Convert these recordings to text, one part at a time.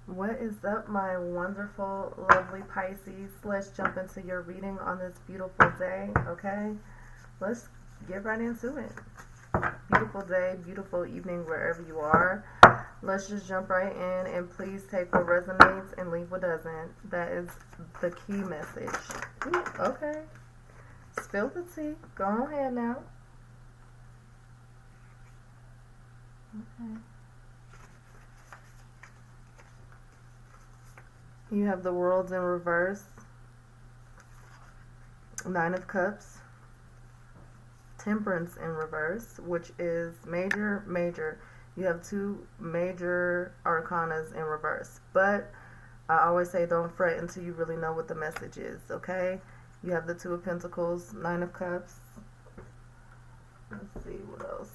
What is up, my wonderful, lovely Pisces? Let's jump into your reading on this beautiful day, okay? Let's get right into it. Beautiful day, beautiful evening, wherever you are. Let's just jump right in and please take what resonates and leave what doesn't. That is the key message. Ooh, okay. Spill the tea. Go ahead now. Okay. You have the World in reverse, Nine of Cups, Temperance in reverse, which is major. You have two major arcanas in reverse. But I always say don't fret until you really know what the message is, okay? You have the Two of Pentacles, Nine of Cups. Let's see what else.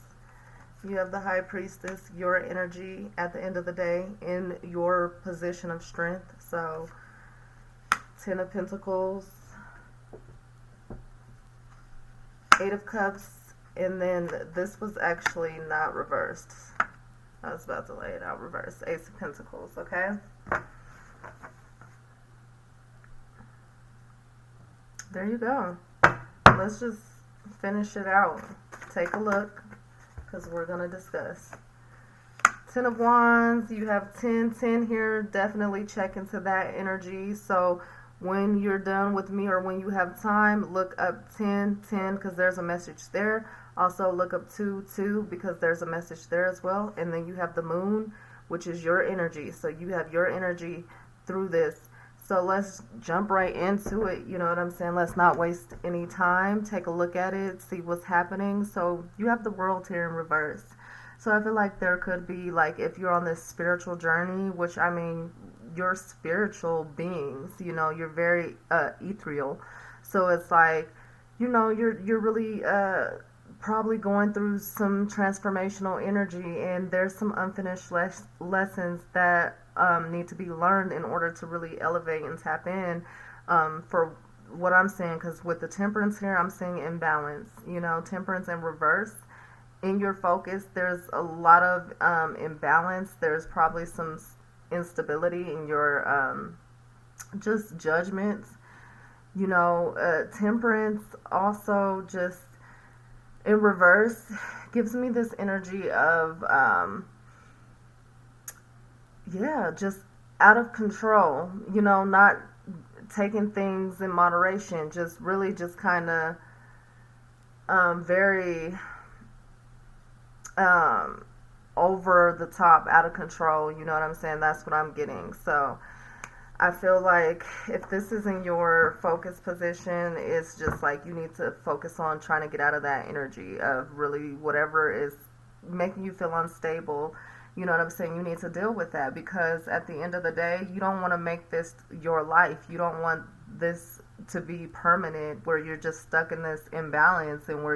You have the High Priestess, your energy at the end of the day in your position of strength. So, Ten of Pentacles, Eight of Cups, and then this was actually not reversed. I was about to lay it out reversed. Ace of Pentacles, okay? There you go. Let's just finish it out. Take a look, because we're going to discuss. Ten of Wands, you have 10 here. Definitely check into that energy. So when you're done with me or when you have time, look up 10 because there's a message there. Also look up 2 because there's a message there as well. And then you have the Moon, which is your energy. So you have your energy through this. So let's jump right into it. You know what I'm saying? Let's not waste any time. Take a look at it. See what's happening. So you have the World here in reverse. So I feel like there could be, like, if you're on this spiritual journey, which, I mean, you're spiritual beings, you know, you're very ethereal. So it's like, you know, you're really probably going through some transformational energy, and there's some unfinished lessons that need to be learned in order to really elevate and tap in for what I'm saying. Because with the Temperance here, I'm seeing imbalance, you know, Temperance in reverse. In your focus, there's a lot of imbalance. There's probably some instability in your just judgments. You know, Temperance also just in reverse gives me this energy of, yeah, just out of control. You know, not taking things in moderation. Just really just kind of very over the top, out of control, you know what I'm saying? That's what I'm getting. So I feel like if this is in your focus position, it's just like you need to focus on trying to get out of that energy of really whatever is making you feel unstable. You know what I'm saying? You need to deal with that, because at the end of the day, you don't want to make this your life. You don't want this to be permanent, where you're just stuck in this imbalance and where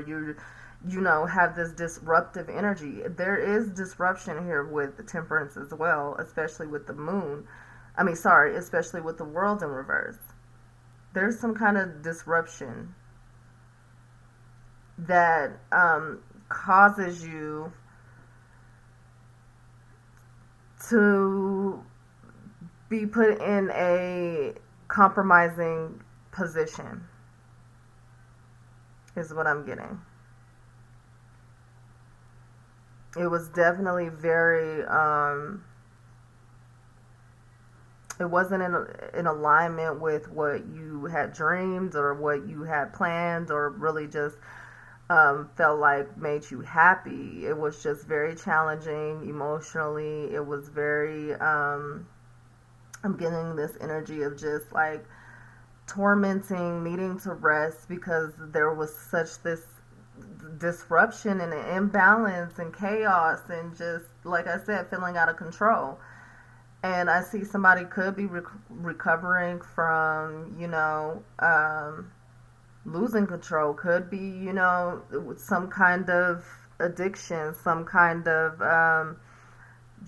you know, have this disruptive energy. There is disruption here with Temperance as well, especially with the Moon. Especially with the World in reverse. There's some kind of disruption that causes you to be put in a compromising position, is what I'm getting. It was definitely very, it wasn't in alignment with what you had dreamed or what you had planned, or really just felt like made you happy. It was just very challenging emotionally. It was very, I'm getting this energy of just like tormenting, needing to rest, because there was such this disruption and an imbalance and chaos, and just like I said, feeling out of control. And I see somebody could be recovering from, you know, losing control. Could be, you know, some kind of addiction, some kind of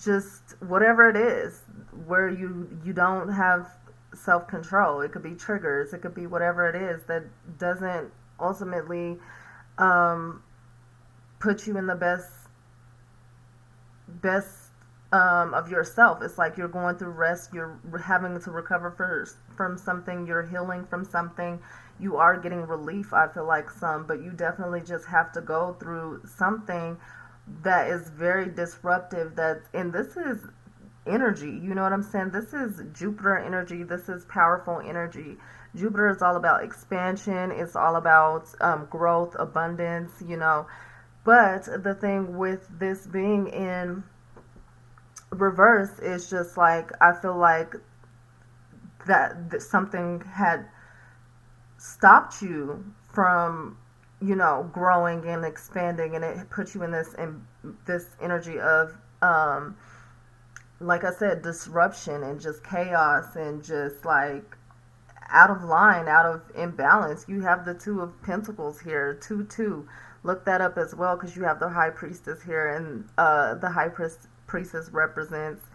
just whatever it is, where you don't have self-control. It could be triggers. It could be whatever it is that doesn't ultimately put you in the best of yourself. It's like you're going through rest, you're having to recover from something, you're healing from something, you are getting relief, I feel like some, but you definitely just have to go through something that is very disruptive. And this is energy, you know what I'm saying? This is Jupiter energy, this is powerful energy. Jupiter is all about expansion, it's all about growth, abundance, but the thing with this being in reverse is just like, I feel like that something had stopped you from growing and expanding, and it put you in this energy of like I said, disruption and just chaos and just like out of line, out of imbalance. You have the Two of Pentacles here, 2-2. Look that up as well, because you have the High Priestess here, and the High Priestess represents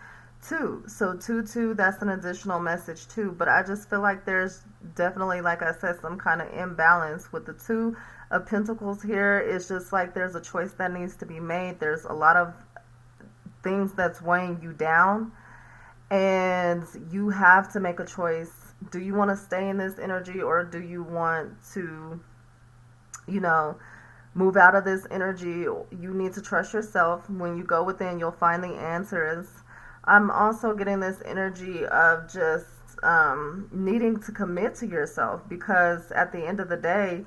2. So 2-2, that's an additional message too. But I just feel like there's definitely, like I said, some kind of imbalance with the Two of Pentacles here. It's just like there's a choice that needs to be made. There's a lot of things that's weighing you down, and you have to make a choice. Do you want to stay in this energy, or do you want to, move out of this energy? You need to trust yourself. When you go within, you'll find the answers. I'm also getting this energy of just needing to commit to yourself, because at the end of the day,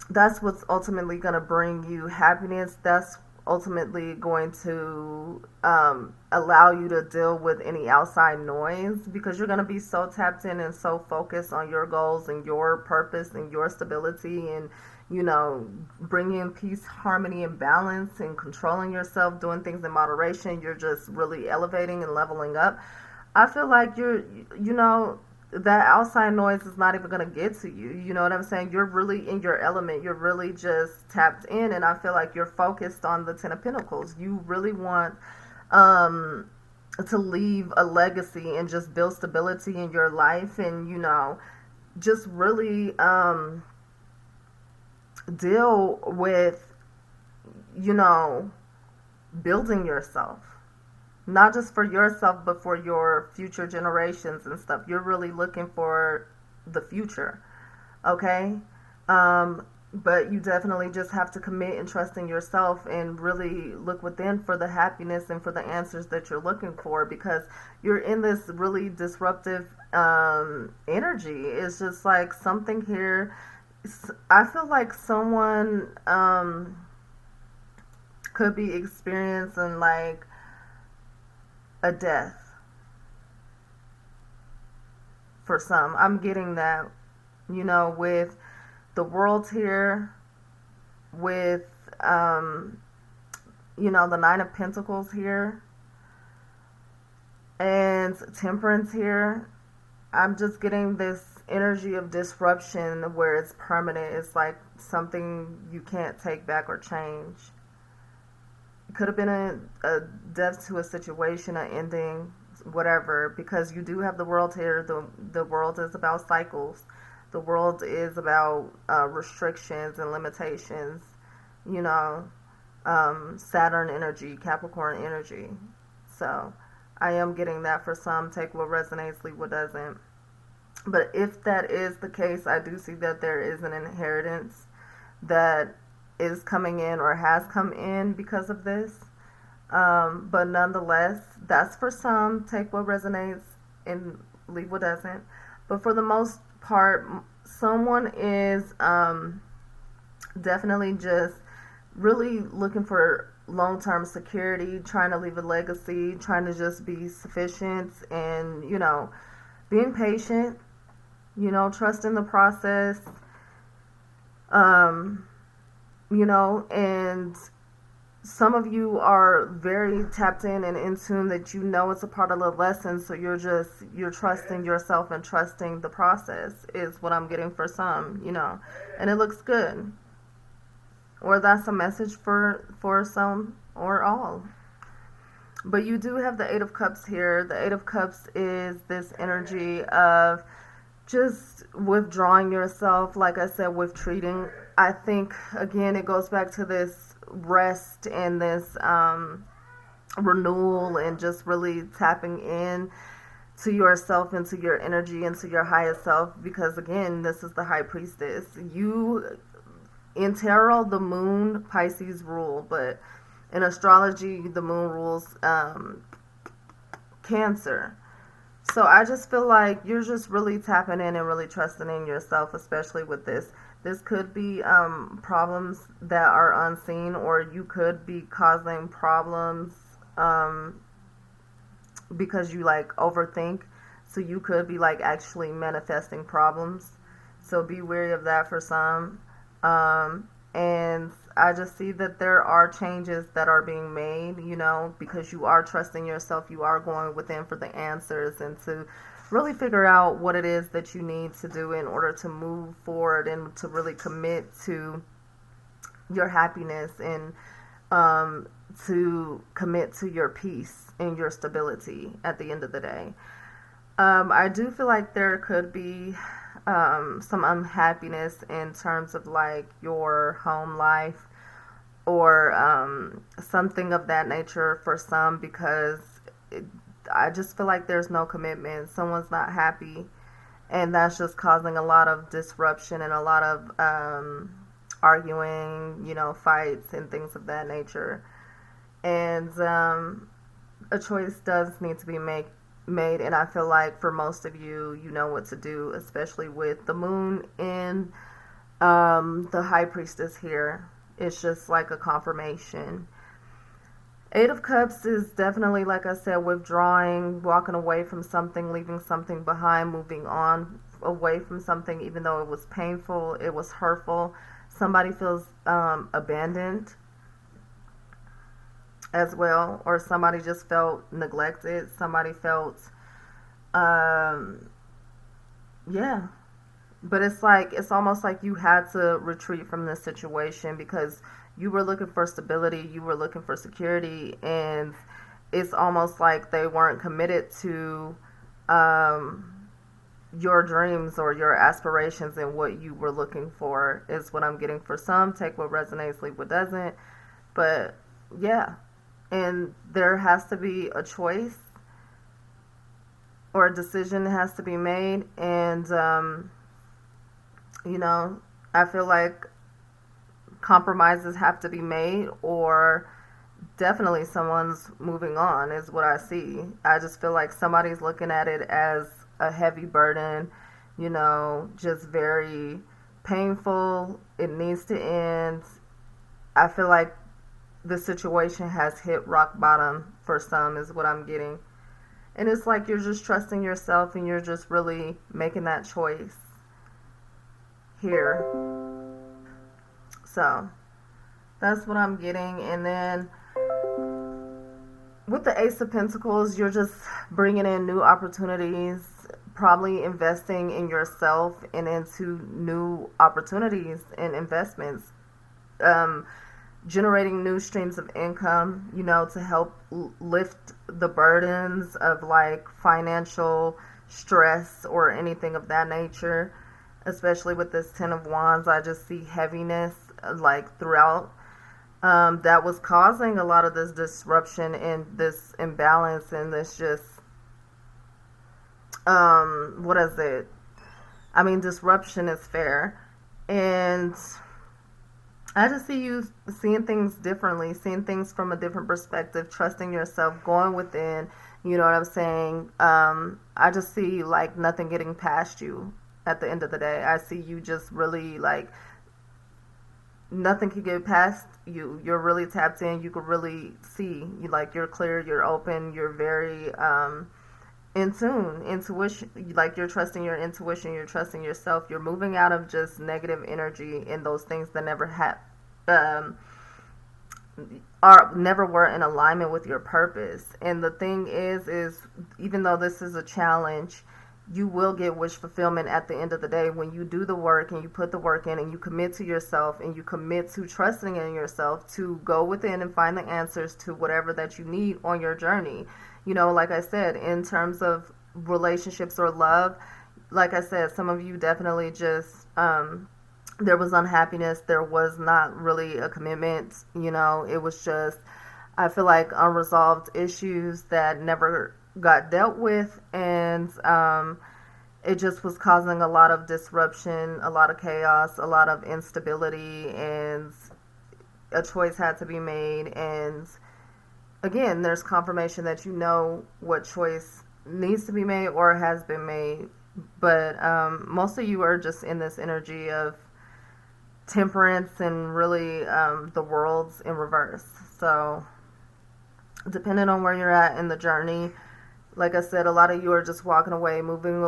that's what's ultimately going to bring you happiness. That's ultimately going to allow you to deal with any outside noise, because you're going to be so tapped in and so focused on your goals and your purpose and your stability, and bringing peace, harmony, and balance, and controlling yourself, doing things in moderation. You're just really elevating and leveling up. I feel like that outside noise is not even going to get to you. You know what I'm saying? You're really in your element. You're really just tapped in, and I feel like you're focused on the Ten of Pentacles. You really want to leave a legacy and just build stability in your life, and just really deal with building yourself. Not just for yourself, but for your future generations and stuff. You're really looking for the future, okay? But you definitely just have to commit and trust in yourself, and really look within for the happiness and for the answers that you're looking for, because you're in this really disruptive energy. It's just like something here. I feel like someone could be experiencing like a death for some. I'm getting that, with the World here, with the Nine of Pentacles here, and Temperance here. I'm just getting this energy of disruption where it's permanent. It's like something you can't take back or change. It could have been a death to a situation, an ending, whatever, because you do have the World here. The World is about cycles. The World is about restrictions and limitations, Saturn energy, Capricorn energy. So I am getting that for some. Take what resonates, leave what doesn't. But if that is the case, I do see that there is an inheritance that is coming in or has come in because of this. But nonetheless, that's for some. Take what resonates and leave what doesn't. But for the most part, someone is definitely just really looking for long-term security, trying to leave a legacy, trying to just be sufficient, and being patient, trusting the process, and some of you are very tapped in and in tune that it's a part of the lesson, so you're trusting yourself and trusting the process is what I'm getting for some, and it looks good. Or that's a message for some or all. But you do have the Eight of Cups here. The Eight of Cups is this energy of just withdrawing yourself, like I said, with treating. I think, again, it goes back to this rest and this renewal, and just really tapping in to yourself, into your energy, into your highest self, because again, this is the High Priestess. You, in tarot, the moon, Pisces rule, but in astrology, the moon rules Cancer. So I just feel like you're just really tapping in and really trusting in yourself, especially with this. This could be problems that are unseen, or you could be causing problems because you like overthink. So you could be like actually manifesting problems. So be wary of that for some. And I just see that there are changes that are being made, you know, because you are trusting yourself. You are going within for the answers and to really figure out what it is that you need to do in order to move forward and to really commit to your happiness, and to commit to your peace and your stability at the end of the day. I do feel like there could be some unhappiness in terms of like your home life, or something of that nature for some, because I just feel like there's no commitment. Someone's not happy, and that's just causing a lot of disruption and a lot of arguing, you know, fights and things of that nature. And a choice does need to be made, and I feel like for most of you, you know what to do, especially with the moon in the High Priestess here. It's just like a confirmation. Eight of Cups is definitely, like I said, withdrawing, walking away from something, leaving something behind, moving on away from something, even though it was painful, it was hurtful. Somebody feels abandoned as well, or somebody just felt neglected. Somebody felt, yeah. But it's like, it's almost like you had to retreat from this situation because you were looking for stability, you were looking for security, and it's almost like they weren't committed to your dreams or your aspirations and what you were looking for, is what I'm getting for some. Take what resonates, leave what doesn't. But yeah, and there has to be a choice or a decision that has to be made, and you know, I feel like compromises have to be made, or definitely someone's moving on, is what I see. I just feel like somebody's looking at it as a heavy burden, you know, just very painful. It needs to end. I feel like the situation has hit rock bottom for some, is what I'm getting. And it's like you're just trusting yourself, and you're just really making that choice here. So that's what I'm getting. And then with the Ace of Pentacles, you're just bringing in new opportunities, probably investing in yourself and into new opportunities and investments, generating new streams of income, you know, to help lift the burdens of like financial stress or anything of that nature. Especially with this Ten of Wands, I just see heaviness like throughout, that was causing a lot of this disruption and this imbalance and this just what is it? I mean, disruption is fair. And I just see you seeing things differently, seeing things from a different perspective, trusting yourself, going within, you know what I'm saying? I just see like nothing getting past you at the end of the day. I see you just really like nothing can get past you. You're really tapped in. You can really see. You like, you're clear, you're open, you're very in tune. Intuition, like you're trusting your intuition, you're trusting yourself. You're moving out of just negative energy and those things that never never were in alignment with your purpose. And the thing is even though this is a challenge, you will get wish fulfillment at the end of the day when you do the work and you put the work in and you commit to yourself and you commit to trusting in yourself to go within and find the answers to whatever that you need on your journey. You know, like I said, in terms of relationships or love, like I said, some of you definitely just there was unhappiness. There was not really a commitment. You know, it was just, I feel like, unresolved issues that never got dealt with. And it just was causing a lot of disruption, a lot of chaos, a lot of instability, and a choice had to be made. And again, there's confirmation that you know what choice needs to be made or has been made. But most of you are just in this energy of temperance and really the world's in reverse. So depending on where you're at in the journey, like I said, a lot of you are just walking away, moving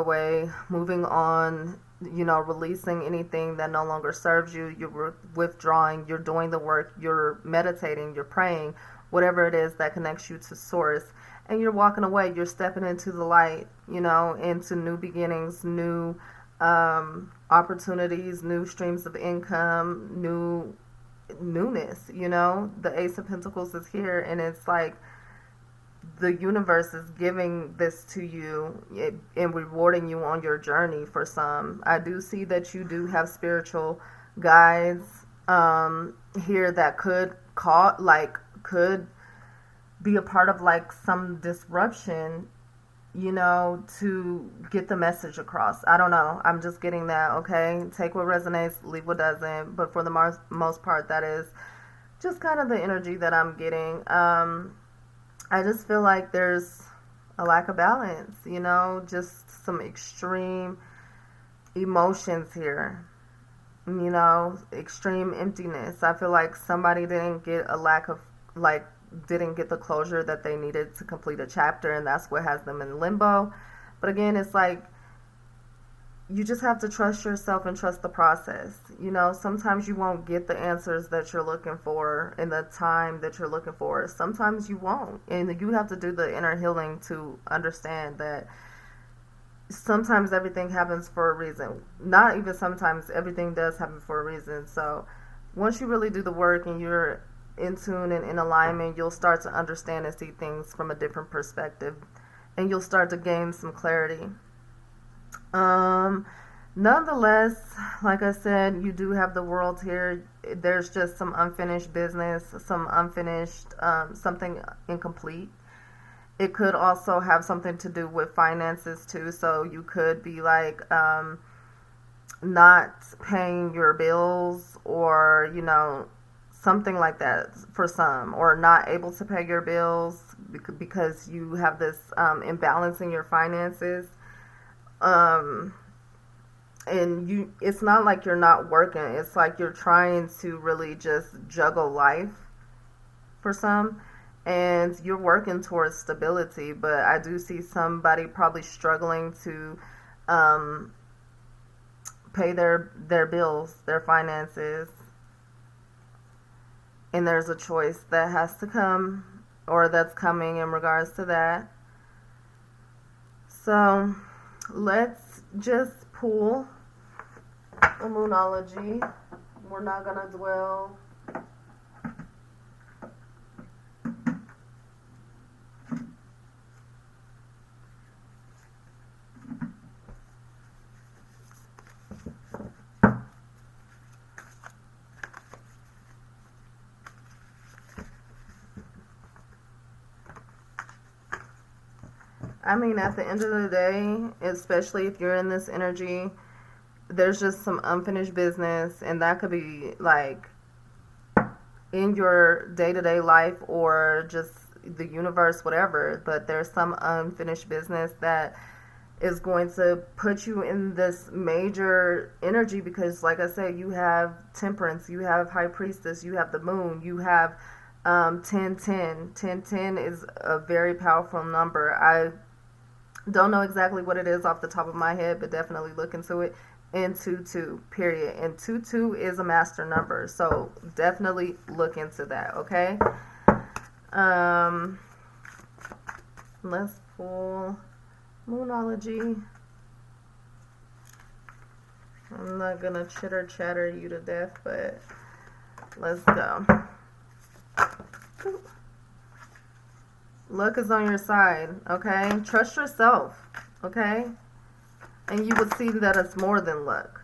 on, you know, releasing anything that no longer serves you. You're withdrawing, you're doing the work, you're meditating, you're praying, whatever it is that connects you to source. And you're walking away, you're stepping into the light, you know, into new beginnings, new opportunities, new streams of income, newness, you know. The Ace of Pentacles is here, and it's like the universe is giving this to you and rewarding you on your journey. For some, I do see that you do have spiritual guides here that could be a part of like some disruption, you know, to get the message across. I don't know. I'm just getting that, okay? Take what resonates, leave what doesn't. But for the most part, that is just kind of the energy that I'm getting. I just feel like there's a lack of balance, you know, just some extreme emotions here, you know, extreme emptiness. I feel like somebody didn't get the closure that they needed to complete a chapter, and that's what has them in limbo. But again, it's like you just have to trust yourself and trust the process. You know, sometimes you won't get the answers that you're looking for in the time that you're looking for. Sometimes you won't, and you have to do the inner healing to understand that sometimes everything happens for a reason. Not even sometimes, everything does happen for a reason. So once you really do the work and you're in tune and in alignment, you'll start to understand and see things from a different perspective, and you'll start to gain some clarity. Nonetheless, like I said, you do have the World here. There's just some unfinished business, some unfinished, something incomplete. It could also have something to do with finances too. So you could be like not paying your bills, or, you know, something like that for some, or not able to pay your bills because you have this imbalance in your finances. And it's not like you're not working. It's like you're trying to really just juggle life for some, and you're working towards stability. But I do see somebody probably struggling to pay their bills, their finances. And there's a choice that has to come, or that's coming in regards to that. So let's just pull a Moonology. We're not going to dwell. I mean, at the end of the day, especially if you're in this energy, there's just some unfinished business, and that could be like in your day-to-day life or just the universe, whatever. But there's some unfinished business that is going to put you in this major energy, because like I said, you have Temperance, you have High Priestess, you have the Moon, you have 1010. 1010 is a very powerful number. I don't know exactly what it is off the top of my head, but definitely look into it. And 22, period. And 22 is a master number, so definitely look into that, okay? Let's pull Moonology. I'm not gonna chitter chatter you to death, but let's go. Luck is on your side, okay? Trust yourself, okay? And you would see that it's more than luck.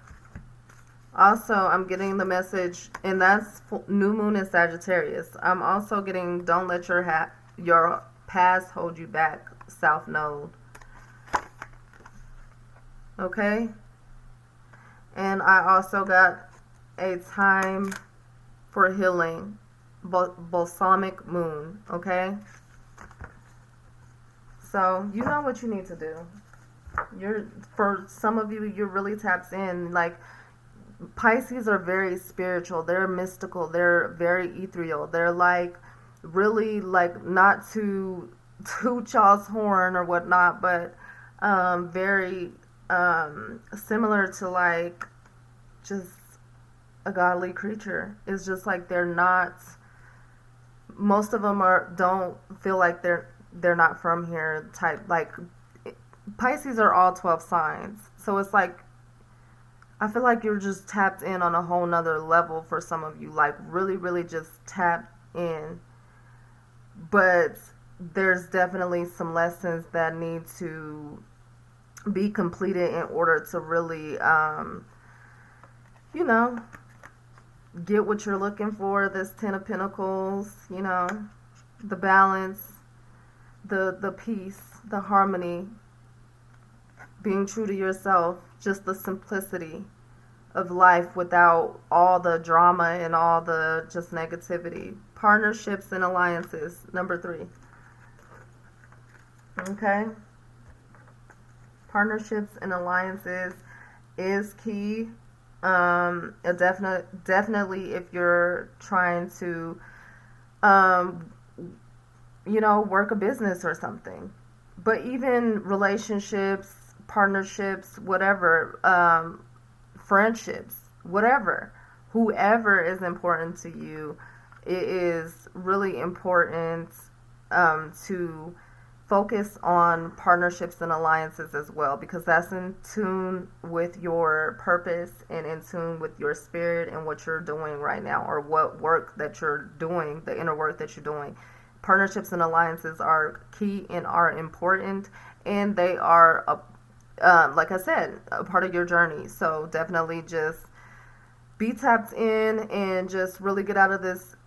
Also, I'm getting the message, and that's new moon in Sagittarius. I'm also getting don't let your past hold you back, South Node. Okay? And I also got a time for healing, balsamic moon. Okay? So, you know what you need to do. For some of you, you're really tapped in. Like, Pisces are very spiritual. They're mystical. They're very ethereal. They're like really like not to toot y'all's horn or whatnot, but very similar to like just a godly creature. It's just like they're not. Most of them don't feel like they're not from here type. Like Pisces are all 12 signs, so it's like I feel like you're just tapped in on a whole nother level for some of you, like really, really just tapped in. But there's definitely some lessons that need to be completed in order to really, you know, get what you're looking for. This Ten of Pentacles, you know, the balance, the peace, the harmony, being true to yourself, just the simplicity of life without all the drama and all the just negativity. Partnerships and alliances, number 3. Okay? Partnerships and alliances is key. Definitely if you're trying to, you know, work a business or something. But even relationships, partnerships, whatever, friendships, whatever, whoever is important to you, it is really important to focus on partnerships and alliances as well, because that's in tune with your purpose and in tune with your spirit and what you're doing right now, or what work that you're doing, the inner work that you're doing. Partnerships and alliances are key and are important, and they are like I said, a part of your journey. So definitely just be tapped in and just really get out of this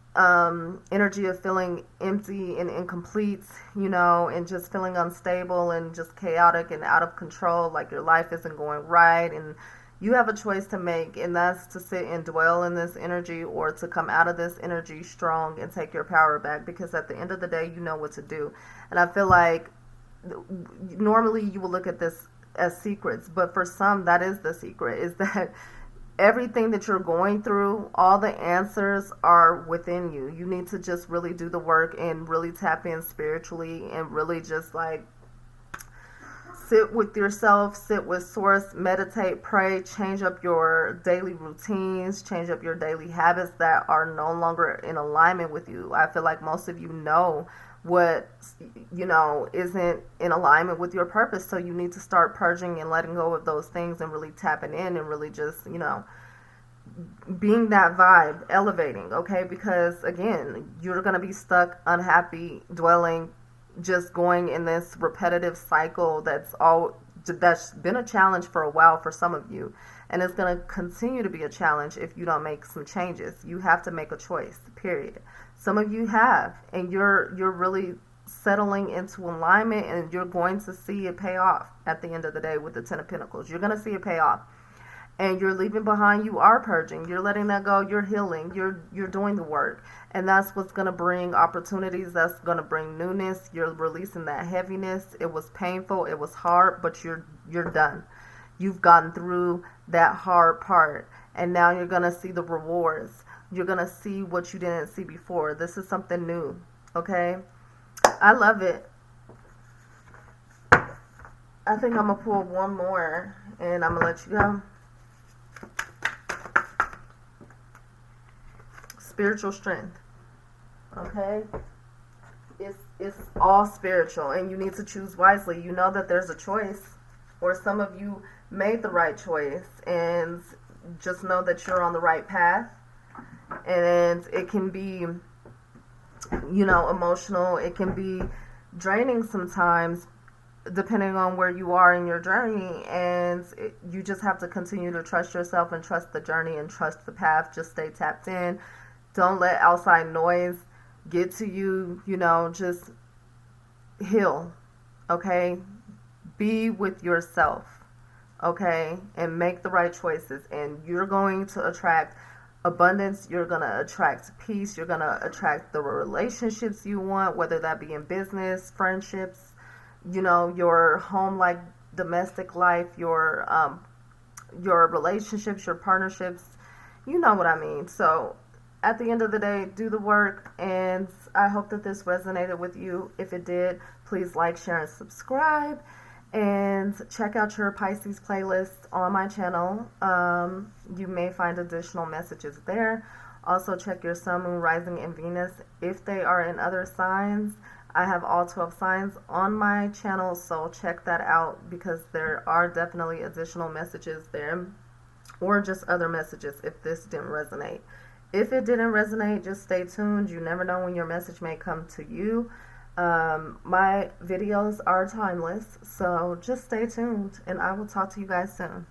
energy of feeling empty and incomplete, you know, and just feeling unstable and just chaotic and out of control, like your life isn't going right, and you have a choice to make, and that's to sit and dwell in this energy or to come out of this energy strong and take your power back, because at the end of the day, you know what to do. And I feel like normally you will look at this as secrets, but for some that is the secret, is that everything that you're going through, all the answers are within you. You need to just really do the work and really tap in spiritually and really just like sit with yourself, sit with source, meditate, pray, change up your daily routines, change up your daily habits that are no longer in alignment with you. I feel like most of you know what, you know, isn't in alignment with your purpose, so you need to start purging and letting go of those things and really tapping in and really just, you know, being that vibe, elevating, okay? Because again, you're going to be stuck, unhappy, dwelling, just going in this repetitive cycle that's been a challenge for a while for some of you, and it's going to continue to be a challenge if you don't make some changes. You have to make a choice, period. Some of you have, and you're really settling into alignment, and you're going to see it pay off at the end of the day with the Ten of Pentacles. You're going to see it pay off. And you're leaving behind, you are purging, you're letting that go, you're healing, you're doing the work. And that's what's going to bring opportunities, that's going to bring newness. You're releasing that heaviness. It was painful, it was hard, but you're done. You've gotten through that hard part, and now you're going to see the rewards. You're going to see what you didn't see before. This is something new, okay? I love it. I think I'm going to pull one more, and I'm going to let you go. Spiritual strength, okay? It's all spiritual, and you need to choose wisely. You know that there's a choice, or some of you made the right choice, and just know that you're on the right path. And it can be, you know, emotional. It can be draining sometimes, depending on where you are in your journey. And you just have to continue to trust yourself and trust the journey and trust the path. Just stay tapped in. Don't let outside noise get to you. You know, just heal, okay? Be with yourself, okay? And make the right choices. And you're going to attract abundance. You're going to attract peace. You're going to attract the relationships you want, whether that be in business, friendships, you know, your home, like domestic life, your relationships, your partnerships. You know what I mean. So at the end of the day, do the work, and I hope that this resonated with you. If it did, please like, share, and subscribe, and check out your Pisces playlist on my channel. You may find additional messages there. Also, check your Sun, Moon, Rising, and Venus. If they are in other signs, I have all 12 signs on my channel, so check that out, because there are definitely additional messages there, or just other messages if this didn't resonate. If it didn't resonate, just stay tuned. You never know when your message may come to you. My videos are timeless, so just stay tuned, and I will talk to you guys soon.